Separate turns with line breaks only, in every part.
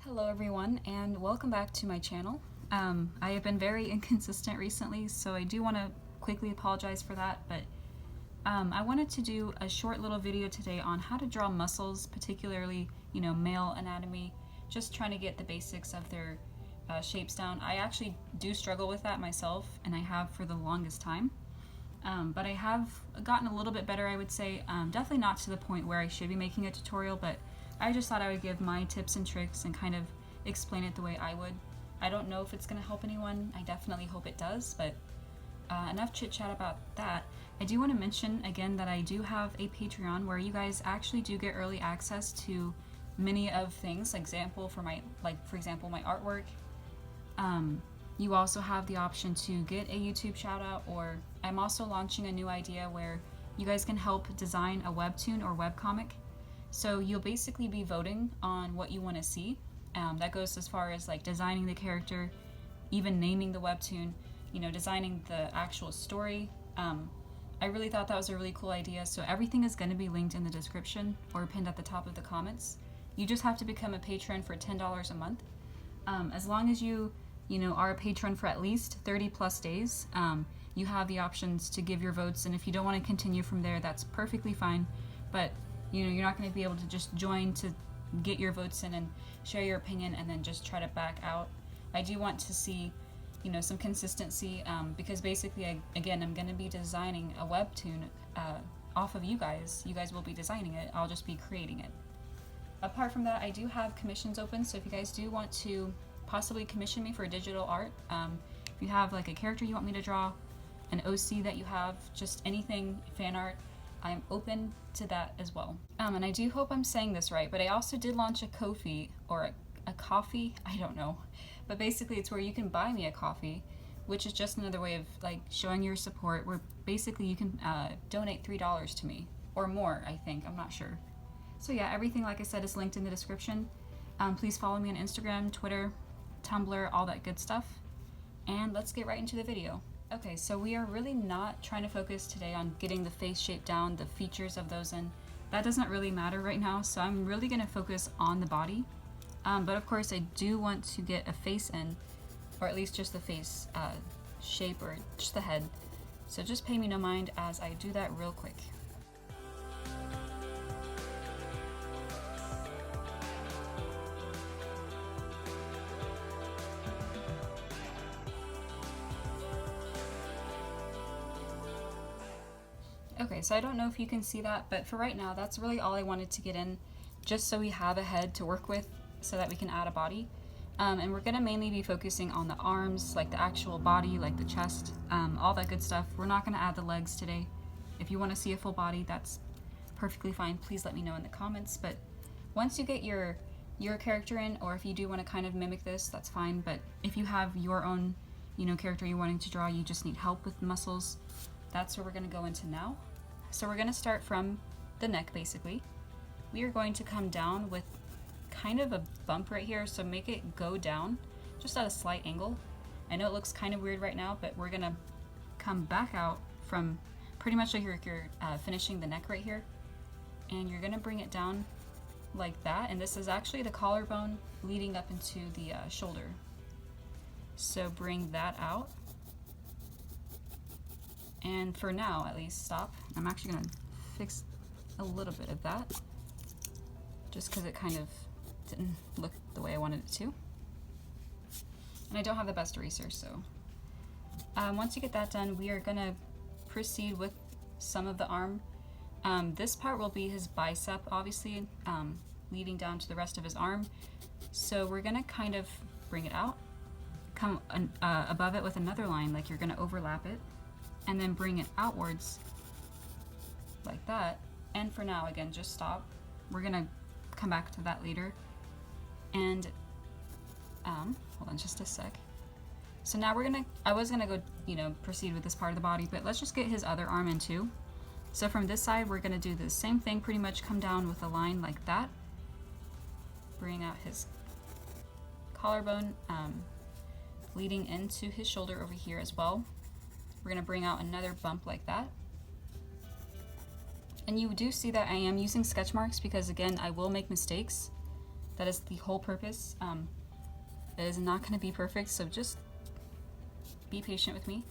Hello everyone and welcome back to my channel. I have been very inconsistent recently, so I do want to quickly apologize for that, but I wanted to do a short little video today on how to draw muscles, particularly, male anatomy, just trying to get the basics of their shapes down. I actually do struggle with that myself, and I have for the longest time. But I have gotten a little bit better, I would say. Definitely not to the point where I should be making a tutorial, but I just thought I would give my tips and tricks and kind of explain it the way I would. I don't know if it's going to help anyone. I definitely hope it does, but enough chit chat about that. I do want to mention again that I do have a Patreon where you guys actually do get early access to many of things. For example, my artwork. You also have the option to get a YouTube shout out, or I'm also launching a new idea where you guys can help design a webtoon or webcomic. So you'll basically be voting on what you want to see. That goes as far as like designing the character, even naming the webtoon, designing the actual story. I really thought that was a really cool idea, so everything is going to be linked in the description or pinned at the top of the comments. You just have to become a patron for $10 a month. As long as you are a patron for at least 30 plus days, you have the options to give your votes, and if you don't want to continue from there, that's perfectly fine. But you're not going to be able to just join to get your votes in and share your opinion and then just try to back out. I do want to see, some consistency, because basically, I'm going to be designing a webtoon off of you guys. You guys will be designing it. I'll just be creating it. Apart from that, I do have commissions open, so if you guys do want to possibly commission me for digital art, if you have like a character you want me to draw, an OC that you have, just anything, fan art, I'm open to that as well. And I do hope I'm saying this right, but I also did launch a Ko-fi, or a coffee, I don't know. But basically it's where you can buy me a coffee, which is just another way of like showing your support, where basically you can donate $3 to me, or more, I think, I'm not sure. So yeah, everything, like I said, is linked in the description. Please follow me on Instagram, Twitter, Tumblr, all that good stuff. And let's get right into the video. Okay, so we are really not trying to focus today on getting the face shape down, the features of those in. That doesn't really matter right now, so I'm really going to focus on the body. But of course, I do want to get a face in, or at least just the face shape, or just the head. So just pay me no mind as I do that real quick. Okay, so I don't know if you can see that, but for right now, that's really all I wanted to get in, just so we have a head to work with so that we can add a body. And we're gonna mainly be focusing on the arms, like the actual body, like the chest, all that good stuff. We're not gonna add the legs today. If you wanna see a full body, that's perfectly fine. Please let me know in the comments. But once you get your character in, or if you do wanna kind of mimic this, that's fine. But if you have your own, character you're wanting to draw, you just need help with muscles, that's where we're gonna go into now. So we're going to start from the neck, basically. We are going to come down with kind of a bump right here, so make it go down just at a slight angle. I know it looks kind of weird right now, but we're going to come back out from pretty much like you're finishing the neck right here, and you're going to bring it down like that, and this is actually the collarbone leading up into the shoulder. So bring that out. And for now, at least, stop. I'm actually going to fix a little bit of that, just because it kind of didn't look the way I wanted it to. And I don't have the best eraser, so. Once you get that done, we are going to proceed with some of the arm. This part will be his bicep, obviously, leading down to the rest of his arm. So we're going to kind of bring it out, come above it with another line, like you're going to overlap it, and then bring it outwards like that. And for now, again, just stop. We're gonna come back to that later. And hold on just a sec. So now I was gonna go, proceed with this part of the body, but let's just get his other arm in too. So from this side, we're gonna do the same thing, pretty much come down with a line like that. Bring out his collarbone, leading into his shoulder over here as well. We're going to bring out another bump like that. And you do see that I am using sketch marks because, again, I will make mistakes. That is the whole purpose. It is not going to be perfect, so just be patient with me.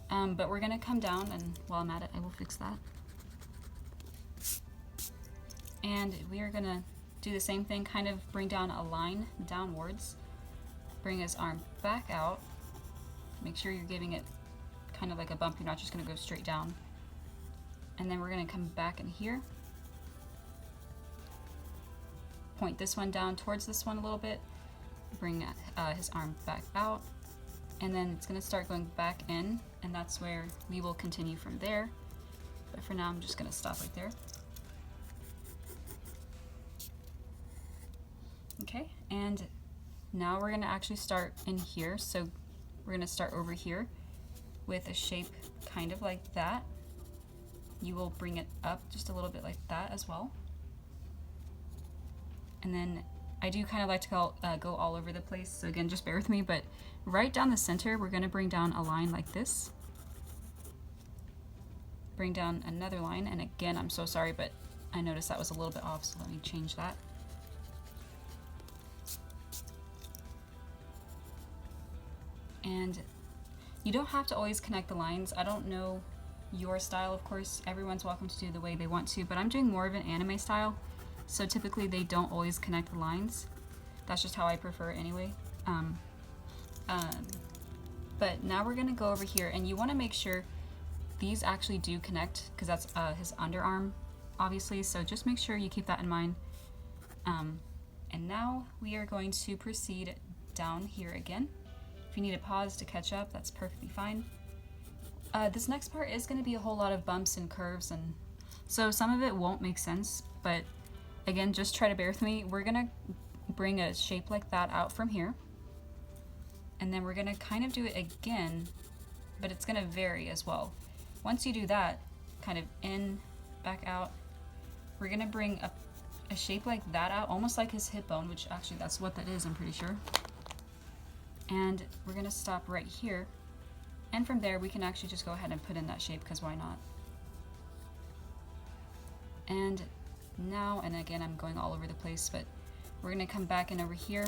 But we're going to come down, and while I'm at it, I will fix that. And we are going to do the same thing, kind of bring down a line downwards. Bring his arm back out. Make sure you're giving it kind of like a bump. You're not just going to go straight down. And then we're going to come back in here. Point this one down towards this one a little bit. Bring his arm back out. And then it's going to start going back in. And that's where we will continue from there. But for now, I'm just going to stop right there. Okay, and now we're going to actually start in here. So we're going to start over here with a shape kind of like that. You will bring it up just a little bit like that as well. And then I do kind of like to go all over the place, so again, just bear with me, but right down the center, we're going to bring down a line like this. Bring down another line, and again, I'm so sorry, but I noticed that was a little bit off, so let me change that. And you don't have to always connect the lines. I don't know your style, of course. Everyone's welcome to do the way they want to, but I'm doing more of an anime style. So typically they don't always connect the lines. That's just how I prefer it anyway. But now we're gonna go over here, and you wanna make sure these actually do connect, because that's his underarm, obviously. So just make sure you keep that in mind. And now we are going to proceed down here again. If you need a pause to catch up, that's perfectly fine. This next part is gonna be a whole lot of bumps and curves, and so some of it won't make sense, but again, just try to bear with me. We're gonna bring a shape like that out from here, and then we're gonna kind of do it again, but it's gonna vary as well. Once you do that, kind of in, back out, we're gonna bring a shape like that out, almost like his hip bone, which actually that's what that is, I'm pretty sure. And we're gonna stop right here, and from there we can actually just go ahead and put in that shape, because why not? And now, and again, I'm going all over the place, but we're gonna come back in over here,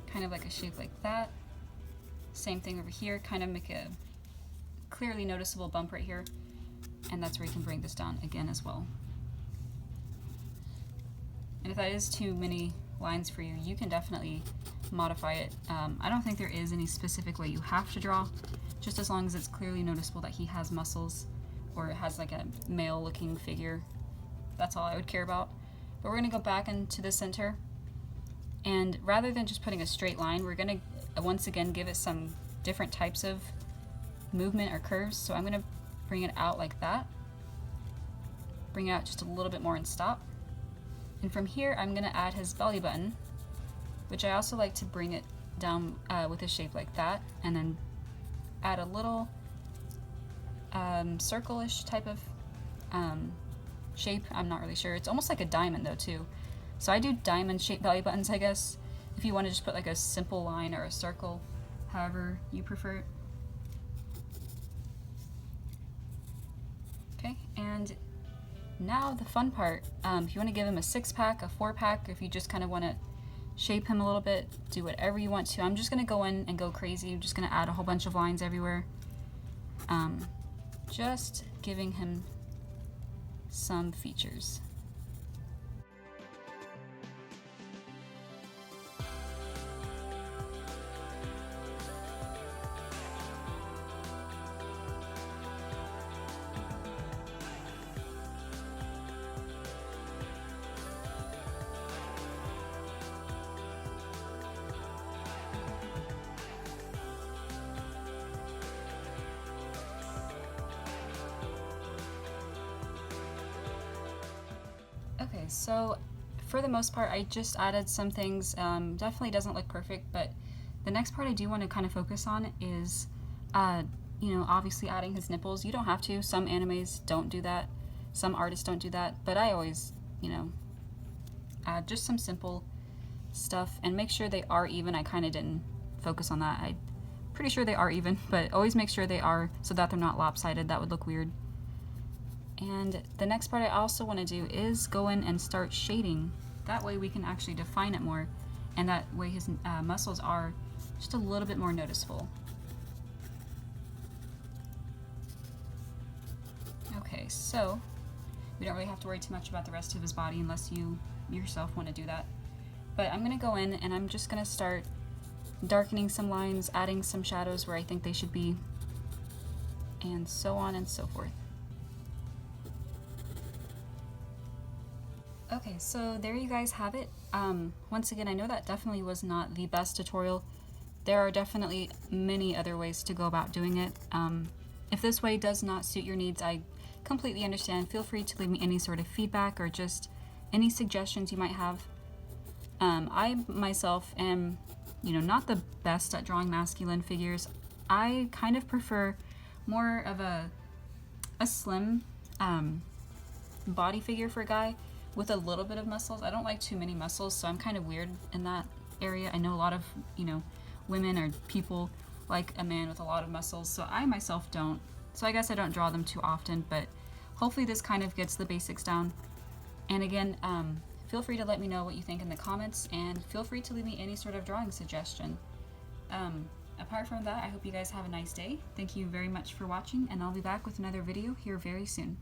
kind of like a shape like that. Same thing over here, kind of make a clearly noticeable bump right here, and that's where you can bring this down again as well. And if that is too many lines for you, you can definitely modify it. I don't think there is any specific way you have to draw, just as long as it's clearly noticeable that he has muscles, or it has like a male looking figure. That's all I would care about. But we're gonna go back into the center, and rather than just putting a straight line, we're gonna once again give it some different types of movement or curves. So I'm gonna bring it out like that, bring it out just a little bit more and stop. And from here, I'm gonna add his belly button, which I also like to bring it down with a shape like that, and then add a little circle-ish type of shape. I'm not really sure. It's almost like a diamond though too. So I do diamond-shaped belly buttons, I guess, if you want to just put like a simple line or a circle, however you prefer it. Okay, and now the fun part. If you want to give him a 6-pack, a 4-pack, if you just kind of want to shape him a little bit, do whatever you want to. I'm just going to go in and go crazy. I'm just going to add a whole bunch of lines everywhere. Just giving him some features. Okay, so for the most part, I just added some things. Definitely doesn't look perfect, but the next part I do want to kind of focus on is, you know, obviously adding his nipples. You don't have to. Some animes don't do that. Some artists don't do that, but I always, you know, add just some simple stuff and make sure they are even. I kind of didn't focus on that. I'm pretty sure they are even, but always make sure they are so that they're not lopsided. That would look weird. And the next part I also want to do is go in and start shading. That way we can actually define it more, and that way his muscles are just a little bit more noticeable. Okay, so we don't really have to worry too much about the rest of his body unless you yourself want to do that. But I'm going to go in and I'm just going to start darkening some lines, adding some shadows where I think they should be, and so on and so forth. Okay, so there you guys have it. Once again, I know that definitely was not the best tutorial. There are definitely many other ways to go about doing it. If this way does not suit your needs, I completely understand. Feel free to leave me any sort of feedback or just any suggestions you might have. I myself am, not the best at drawing masculine figures. I kind of prefer more of a slim body figure for a guy with a little bit of muscles. I don't like too many muscles, so I'm kind of weird in that area. I know a lot of, women or people like a man with a lot of muscles, so I myself don't. So I guess I don't draw them too often, but hopefully this kind of gets the basics down. And again, feel free to let me know what you think in the comments, and feel free to leave me any sort of drawing suggestion. Apart from that, I hope you guys have a nice day. Thank you very much for watching, and I'll be back with another video here very soon.